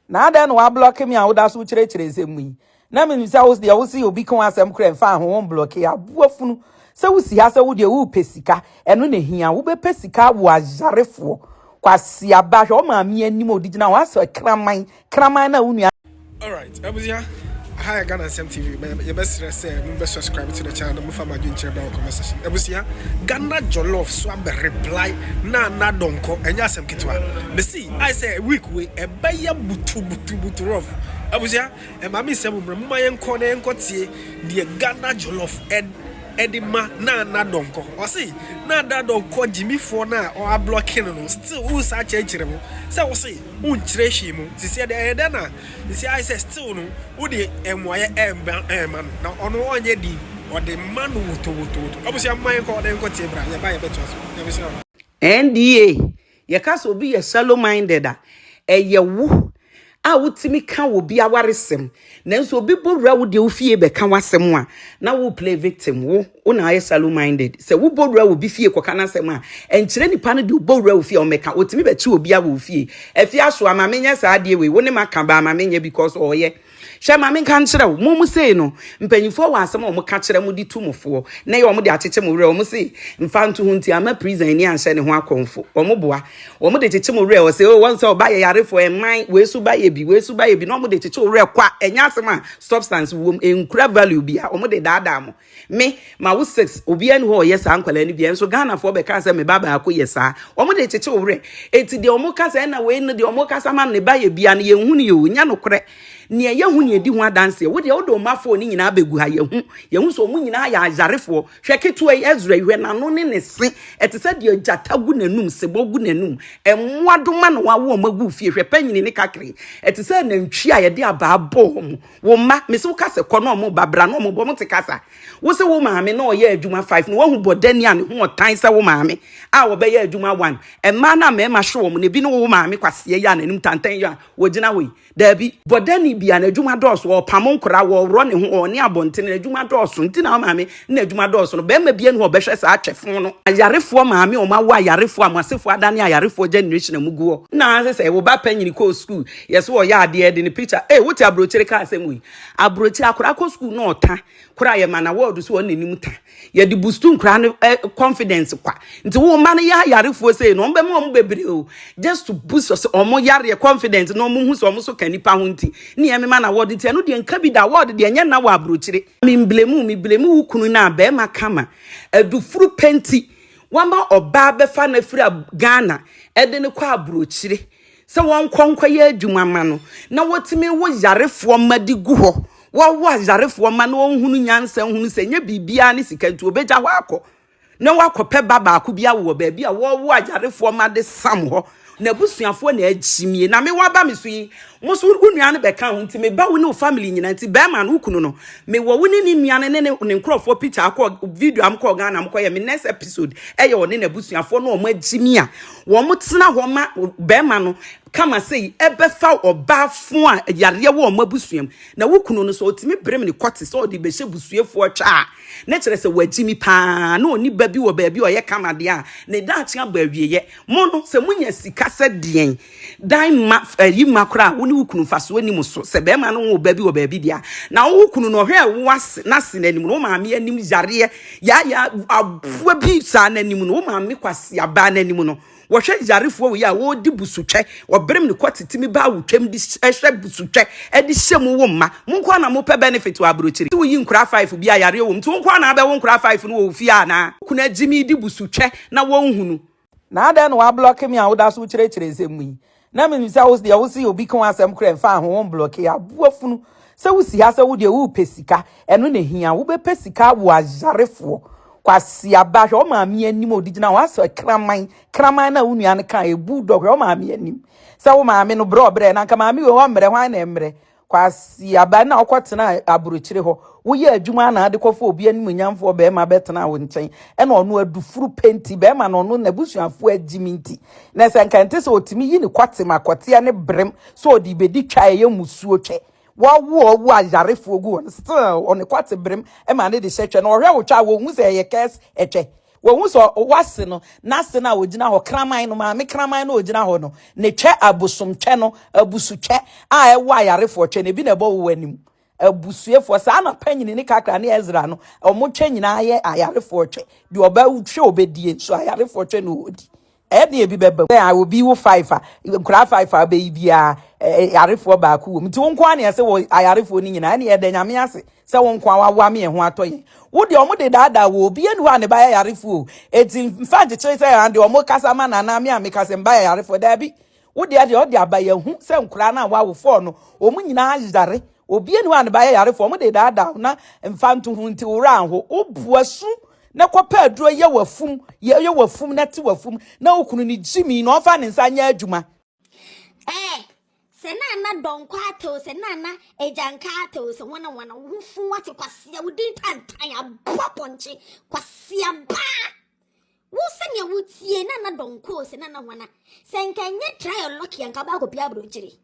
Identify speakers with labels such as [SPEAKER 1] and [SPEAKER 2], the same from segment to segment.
[SPEAKER 1] na ada no wa block me a wo da so chire semu na me nisa wo de wo si obi kan asem kra mfa ho block ya buafunu se wo si ha se wo de wo pesika eno na hia wo be pesika wo ajarefo kwasi aba hwe o ma me anim odigina wo aso kraman na unu.
[SPEAKER 2] All right, Abuzia. Hi, GhanaJ0ll0f TV. You best subscribe to the channel. Move from my GhanaJ0ll0f conversation. Abuzia, GhanaJ0ll0f so am reply Naana Donkor and yasem kitwa. The see, I say week we a Ay3Butuu rough. Abuzia, and mammy say we mama yenko na yenko tie the GhanaJ0ll0f Edima Naana Donkor. Or see, Naana Donkor Gyimifou na or blocking no still who such a chiremo. So see, untreshimo. She said the na. See, I say still no. Udi man. Now on one yedi or the man who to. Obviously, I'm my call them got tebra. You buy a better.
[SPEAKER 1] NDA. Your cast will be a shallow minded. A woo. A wutimi kan wo bia waresem nanso obi bowura wo de ofie be kan wasem a na wo play victim wo na aye shallow minded se wo bowura wo bi fie koka na asem a enkyere nipa no de bowura wo fie o meka otimi be chi obi a wo fie afie aso ama menya saa de we wo ne maka ba ama menya because oye hwe ma men kan kire wo mo sei no mpanyifo wa asem o mo ka kire mo di tumofo na ye o mo de akyeche mo wure o mo sei mfa nto hunti ama prison ni anhye ne ho akonfo o mo boa o mo de kyeche mo wure o sei o won say o ba ye yarefo e man we su ba ye bi no mo de kyeche wure kwa enya asem a substance wo enkura value bia o mo de daada mo me ma wo 6 obi an ho yes ankwala ni bia so Ghana fo be ka say me baba akọ yesa o mo de kyeche wure eti de o mo ka say na we no de o mo ka sa man ne ba ye bia na ye hu ne ye nya no kore ne ye hu ne di ho adanse wo de o do mafo ni nyina begu ha ye hu so mu nyina ya ajarefo hwe ketu Ezra hwe na no ne ne se etese de jata gu nanum se bogu nanum emwadoma no wa wo magu fie hwe panyini ne kakre etese na ntwi a ye de aba abom wo ma me se wo kase kono mo babra no mo bom te kasa wo se wo maame na o ye adwuma 5 no wo hu bodani a ne hu otan se wo maame a wo be ye adwuma 1 emma na me ma hwe wo ne bi no wo maame kwase ya nanum tantan ya wo gina we dabi bodani bia na adwuma dɔɔso o pamo nkora wo ro ne ho o ne abonte na adwuma dɔɔso nti na maame na adwuma dɔɔso no be ma bia ne ho bɛhwɛ sa atwefo no ayarefo maame o ma wo ayarefo amasefo adane ayarefo generation amuguo na sɛ wo ba panyini ko school yes wo ya ade de ne picture wuti abrochire ka asɛm wi abrochire akora ko school no ɔta kora ye mana word so on nanim ta ye de boostu nkora no confidence kwa nti wo ma no ya ayarefo sei no mbe mo bebre o just to boost us omo yare confidence no mo hu so omo so kanipa ho nti ne ye me ma na word nti no de nka bi da word de nya na wo abrochire mi blemu kunu na be ma kama adufuru penti wamba oba befa na firi Ghana ede ne kwa abrochire se won konkwa ye adwuma ma no na wotime wo yarefo madi gu ho wo yarefo ma no hunu nyansa hunu se nya bibia ne sikantu obeja ho akọ na wakọpẹ baba akọ bia wo ba bia wo yarefo ma de sam ho na busuafo na agimie na me waba me so yi mo so unua ne beka ho nti me ba wo ne family nyina nti ba ma no kunu no me wo wo ne nua ne nkrofo picture akọ video am kọ Ghana am kọ ya me next episode e ye wo ne na busuafo no mo agimie a wo mo tena ho ma ba ma no kama sei ebefa obafo a yare wo mabusuam na wokunu no so otimi brem ne kwate so odi behye busuefo twa na kire se wagimi pa na oni ba bi wo ba bi oye kama de a ne da achi aba awieye mo no se munya sika se den dan ma yi makra wo ne wokunu faso ani mu so se be ma no wo ba bi wo ba bi dia na wokunu no hwe wase na se nanim no maame anim yare ya abua bi sa nanim no maame kwase aba nanim no wo hwe yarefo wo ya wo di busutwe wo brem ne kwatitimi ba wo twam di hwe busutwe e di hyem wo mma monko na mo pe benefit wa abrochiri wo yi nkura 5 bi ayare wo mtu monko na be wo nkura 5 no wo fi ana kuna jimi di busutwe na wo nhunu na ada no wa block me a wo da so kire semu na me nsa wo de wo si obi kan asem kra mfa ho block ya buafunu se wo si ha se wo de wo pesika eno na hia wo be pesika wo ayarefo kwasi aba hwe o maame anim odigina wa so kraman na unua ne kan ebu dog o maame anim se wo maame no bro bre na nka maame we ho mre hwan na mre kwasi aba na okotena abrochire ho wo ye adwuma na ade kofo obi anim nyamfo be ma betena wo nchen e na ono adufuru penti be ma no no na busuafo agiminti na se nkante se otimi yi ne kwate makote ne brem so odi bedi twa ye musuo twe wo ayarefo gu on still on kwate brem e ma ne de hwetwe na ohwe wo twa wo hu se ye kes etwe hu so wase no na se na ogina ho kraman no ma me kraman no ogina ho no ne twe abosomtwe no abusutwe a ewo ayarefo twe ne bi na ebo wo anim abusuefo sa na panyini ne kakra ne Ezra no omo twe nyina ye ayarefo twe de oba utwe obedie so ayarefo twe no odi e bi bebe I will be wo 5 nkura 5 be bia yarefo ba ku wo mti wo nkwa ne se wo ayarefo ni nyina ne ye de nyame ase se wo nkwa wa me ho atoye wo de omo de dada wo bi enu ha ne ba yarefo eti mfa je che se ande omo kasa ma na me amekase mba yarefo da bi wo de ade o de abaye hu se nkura na wa wo fo no omo nyina ajare obi enu ha ne ba yarefo omo de dada na mfa ntu hu nti wo ran ho obuasu na kopa aduro ye wafum na ti wafum na okunu ni jimi na ofa ne nsa nya adwuma
[SPEAKER 3] se Naana Donkor ato se Naana ejanka ato se wana wufu wate kwasia wudi tantan aboponche kwasia ba wo se nya wutie Naana Donkor se Naana wana se nkenye trial lucky anka ba ko bia brochiri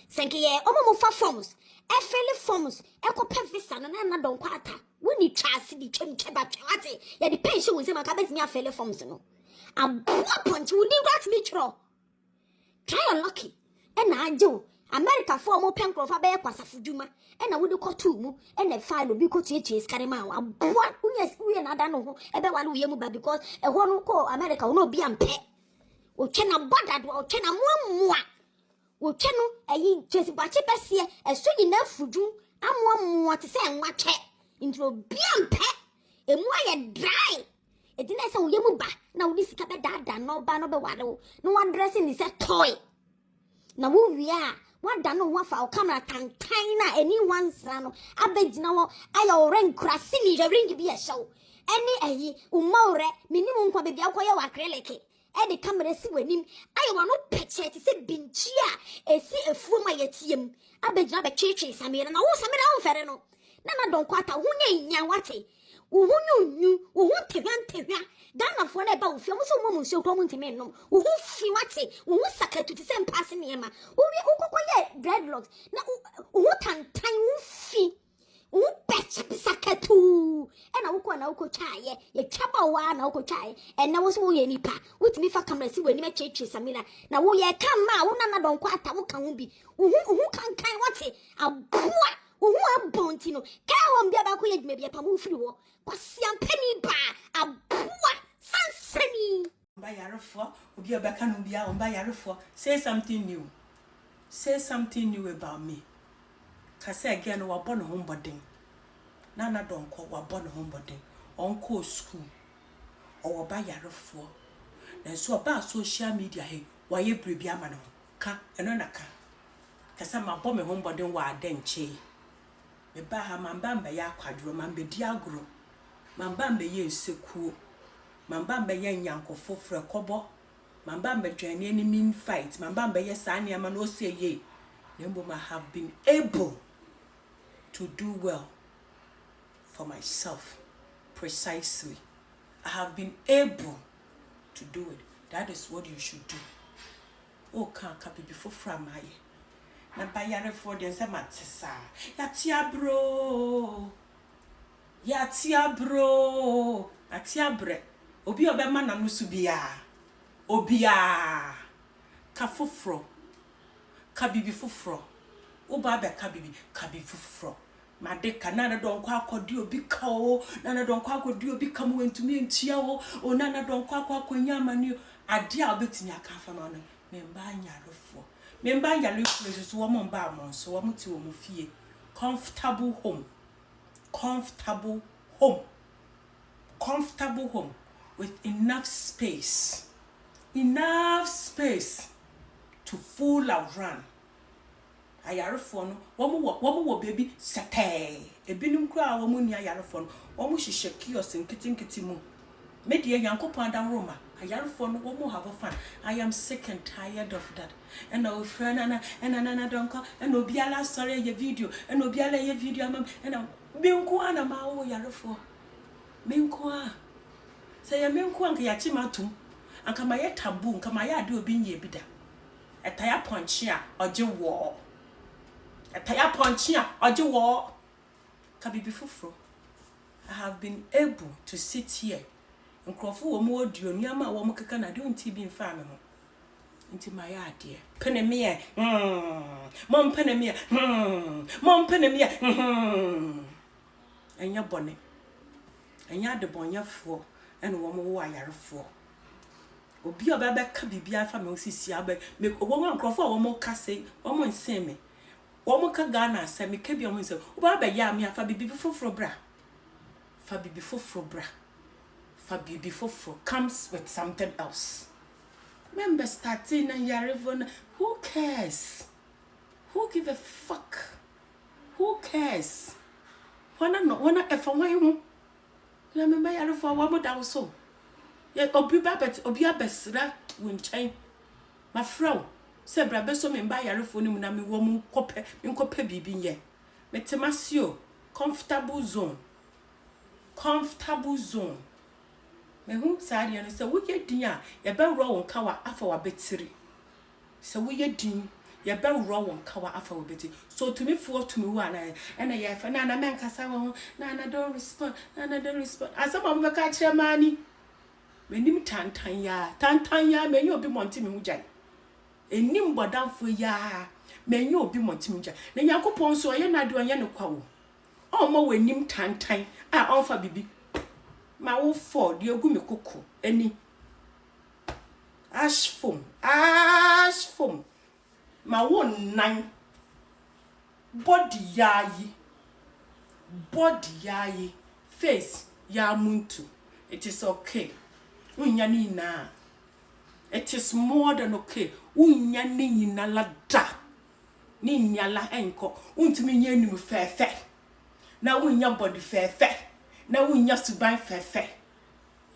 [SPEAKER 3] se nke omo fa forms efele forms ekopa visa no Naana Donkor ata woni twase di twemtweba twate ya di pension wo se maka betimi afele forms no aboponche wudi rat me tro trial lucky ena ajo America for mo penkro fa be kwasafuduma ena wodi kotu mu ena file obi kotu echi skare ma aboa uye na ada no ho ebe wale uye mu ba because e ho no ko America no obi ampe o twe na border do o twe na moammoa o twe no ayi chesi bache besie eso nyina fudu amoammoa te se enwa twe intro obi ampe emu aye dry edina se uye mu ba na wodi sika be dada no ba no be wale no one dressing is a toy na wo wia wada no wafa o camera tantan na anyone sano abegina wo ayo ren krasi ni ring bi e show any ayi umawre minimum kwa bebi akoye wa acrylic e de camera si wanim ayo wa no peche ti se binchi a esi efuoma yetiem abegina be twetwe samira na wo samira wo fere no Naana Donkor ata hunya nya wate uhunyu uhuntegantega Ghana for na ba wo fie mo so mo nso ko mo ntime nom uhu fi wate uhu sakatu ti se mpase ne ma uwi ukokoye dreadlocks na uhu tantan ufi uhu patch sakatu ena uko na uko chaye ye twaba wa na uko chaye ena wo so wo ye nipa utimi fa camera si wani ma cheche samina na wo ye kama wo Naana Donkor ata wo kan ho bi uhu kan wate aboa uhu abonti no ka ho mbia ba ko ye dwuma bi pa mo firi wo kwasiampani ba aboa sansani
[SPEAKER 4] Mba yarefo obi obeka no bia mba yarefo say something new. Say something new about me. Kase again wa bono hombodin. Naana Donkor wa bono hombodin. Onko school. O ba yarefo. Na so ba social media he wa ye brebi ama no. Ka eno na ka. Kase ma bo me hombodin wa adenche. Me ba ha mamba mba ya kwadro mamba di agro. Mamba mba ye nsekuo. Mamba mbe ye nyankofo frɛ kɔbɔ mamba mbe dwane ni mean fight mamba mbe ye saa niama no ose ye nembo I have been able to do well for myself precisely. I have been able to do it. That is what you should do. Oh can't copy before from my na bayare for the matesa yatia bro atia bre obi obema na no su bia obia ka foforo ka bibi foforo oba be ka bibi foforo made ka Naana Donkor akodi obi ka o Naana Donkor akodi obi ka mo entumi entia o Naana Donkor akonya amani ade a obetimi aka fa no memba nyarefo so wo mo mba amon so wo muti wo mu fie comfortable home with enough space to fool around. Ayarefo no wo baby sete ebinum kra wo mu ni ayarefo no wo mu hihye kiosk nkitinkiti mu media yankopon da roma ayarefo no wo mu have fun. I am sick and tired of that. And our friend Naana Donkor and obi ala sorry ye video and obi ala ye video mam and menko ana ma wo yarefo menko a say ya menko anka ya chimatum anka ma ye tabu anka ma ya ade obi nye bida etaya ponchi a oje wo ka bibi fufuro. I have been able to sit here Nkrofo wo mo audio niama wo mo keka na de unti bi mfa me ho. Nti ma ya ade. Pene me e. Mom pene me e. Mom pene me e. Enya bone. Enya de bonyafo ene wo mo wo ayarefo. Obi obaba ka bibia fa me osisi abe me wo mo nkrofo wo mo kase wo mo nsen me. Wo mo ka Ghana se me ka bi wo mo nsen. Wo ba ya me afa bibi foforo bra. Fa bibi foforo bra. For baby fofo comes with something else. Remember starting and yarivon, who cares? Who give a fuck? Who cares? Wanna if I want remember yarifo one more down so. Yet obi abesra win chain. My fro, say brabeso me buy yarifo ni na me woman kope bibi ye. Metemasio, comfortable zone. Comfortable zone. Me hu saadi no se wo ye din a ye be ro won kawa afa wa betiri se wo ye din ye be ro won kawa afa wa betiri so to me for to me wa na ye fa na men kasa wo na don't respond asama mo ka kire mani menim tantan ya me nyo bi monti me hu jan enim bodamfo ya me nyo bi monti me jan na yakopon so ye na de onye ne kwa wo o mo wenim tantan a onfa bibi ma wo for de egu me koko ani ash foam ma wo nan body yayi face ya muntu. It is okay unya ni na it is more than okay unya ni na la da ni nyala enko untumi nya nim fefe na unya body fefe na unya suban fefe.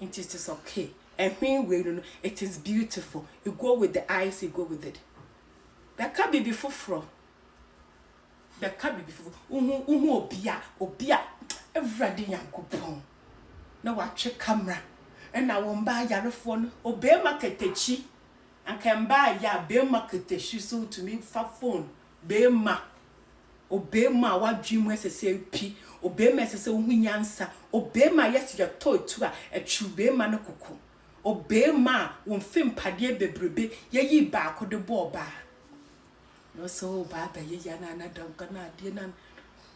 [SPEAKER 4] It is okay. And when we don't know, it is beautiful. You go with the eyes, you go with it. That can be before from. That can be before. Obia. Every day you go pon. Now watch your camera. And I won't buy your phone. Obey market techi. And can buy ya bear market techi so to me for phone. Bear ma. Obey ma what dream was a say p. Obey ma say winyansa. Obey ma yes your toy to a true bear man no cuckoo. Obey ma won film padie bebrebe ye yi ba ko de ball ba. No so baba ye ya Naana Donkor na de nan.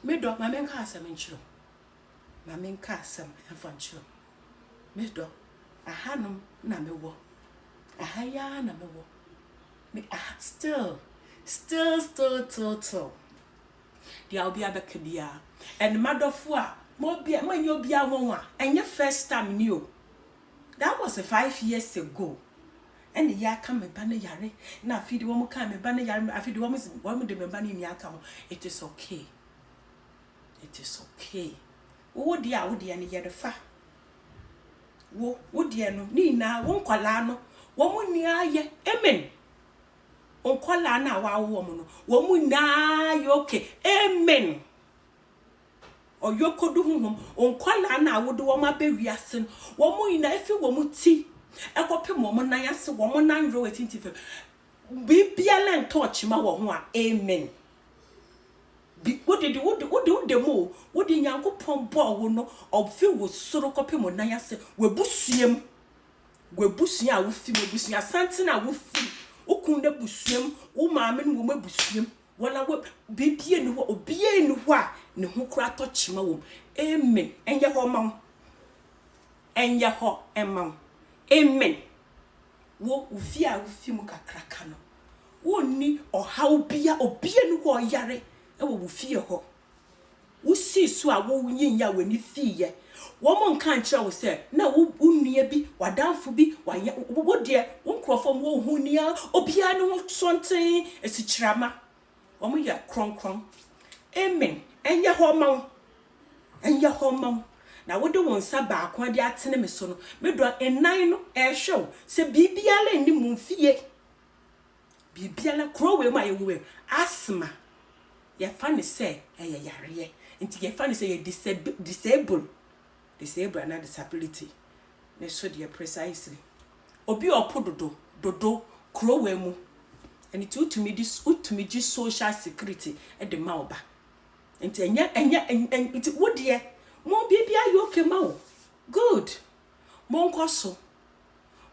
[SPEAKER 4] Me do ma men ka asem nchiro. Ma men ka asem afo nchiro. Me do ahanum na me wo. Ahaya na me wo. Me still. Dia obi abeka bia and madofo a mo nyo bia won a enye first time ni o. That was 5 years ago. And the ya come bana yare na feed wo mo kan me bana yare afidi wo mo de me bana ni aka ho. It is okay. Wo dia ne yede fa. Wo dia no ni na wo nkwala no wo mo ni aye amen. Onkola na wa wo mo no wo mu na yoke amen oyokodu hunhum onkola na wo do wo ma be wiase wo mu ina efi wo mu ti ekope mo mo nan ase wo mo nan ro wetin ti fe bibia len touch ma wo ho a amen bi wo de mo wo de Nyankopon bo wo no ofi wo soro kope mo nan ase we busua a wo fi mo busua sante na wo fi okun de busuam wo maame no wo mabusuam wala wo bibie ni ho obie ni ho a ne ho kura to chima wo amen enye ho emam amen wo ufi a wo fi mu kakraka no wo ni oha obie ni ho yare e wo fie ho wo si so a wo nyinya we ni fie wo mo nka nkyere wo se na wo nua bi wadanfo bi wo de wo nkrofom wo hu nia obia ne ho sonten esikyirama wo mo ya kronkron amen enye ho mawo na wo de won sa ba akon de atene me so no me do enan no ehwew se bibiala ni mu fie bibiala krowe ma ye wo asma ye fa ne se eye yare nti ye fa ne se ye disabled and disability. Ne so dear precisely. Obi opododo krowe mu. And it to me this social security at the mauba. And it would dear mo baby are you okay mau. Good. Monko so.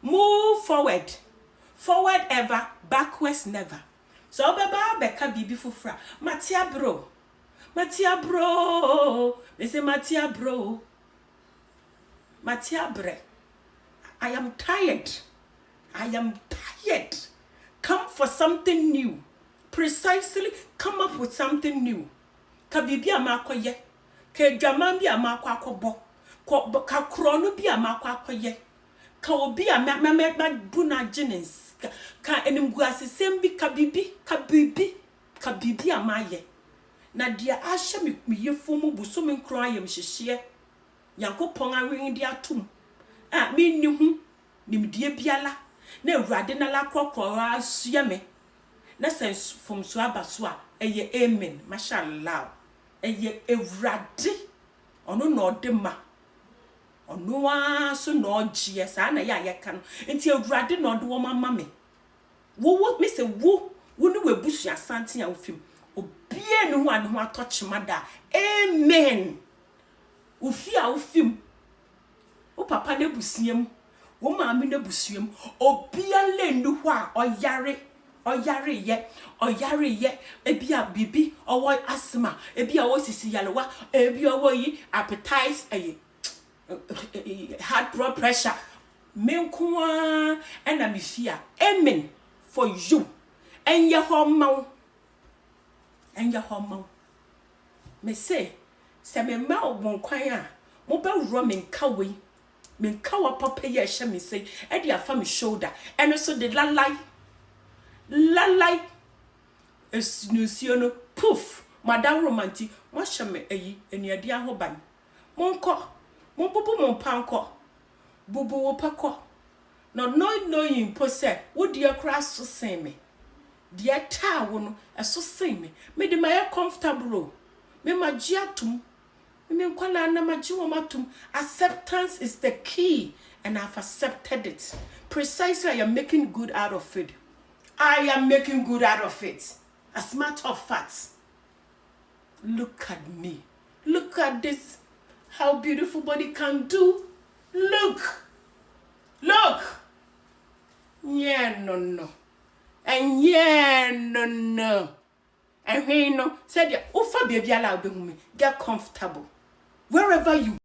[SPEAKER 4] Move forward. Forward ever, backwards never. So baba beka bibi fufra. Matia bro. Matia bro. They say Matia bro. Matia bre. I am tired. I am tired. Come for something new. Precisely come up with something new. Ka bibi amako ye. Ka dwaman bi amako akobo. Ka krono bi amako akoye. Ka obi ma buna jenens. Ka enimgu asesem bi ka bibi amaye. Na dia ahye me yefo mu buso me nkro ayem hyehye. Yankopon awen di atum. Me ni hu nimdie biala. Na Awurade na la kokora asua me. Na sense from so abaso a eye amen. Mashallah. Eye Awurade. Ono na odema. Ono wa so na ogie sa na ya yeka no. Enti Awurade na odo wo mama me. Wo me se wo ni webusu asante a ofim. Obie ne ho ane ho atochimada. Amen. Ufi a ofim. Wo papa na busiem. Wo maami na busuem. Obia le nu ho a oyare ye ebia bibi owo asma ebia wo sisi yalewa ebia wo yi appetite high blood pressure menkoa ena me fia amen for you enye homaw me say se me ma obon kwan a mo be wuro me nka we me nka wa papa ye hye me say e dia fa me shoulder eno so de lalai esnusio no poof madam romantic mo hye me ayi enuade ahoban monko monpopo monpanko bubu wo pako no yin pose wo dia kra so sen me dia ta wo no eso sen me de my comfortable me magiatum me nkwala na magi wo matum. Acceptance is the key and I've accepted it. Precisely, I am making good out of it. I am making good out of it. As a matter of fact, look at me. Look at this. How beautiful body can do. Look. Yeah, no. And yeah, no. And he no said, "Ufa baby allow me. Get comfortable. Wherever you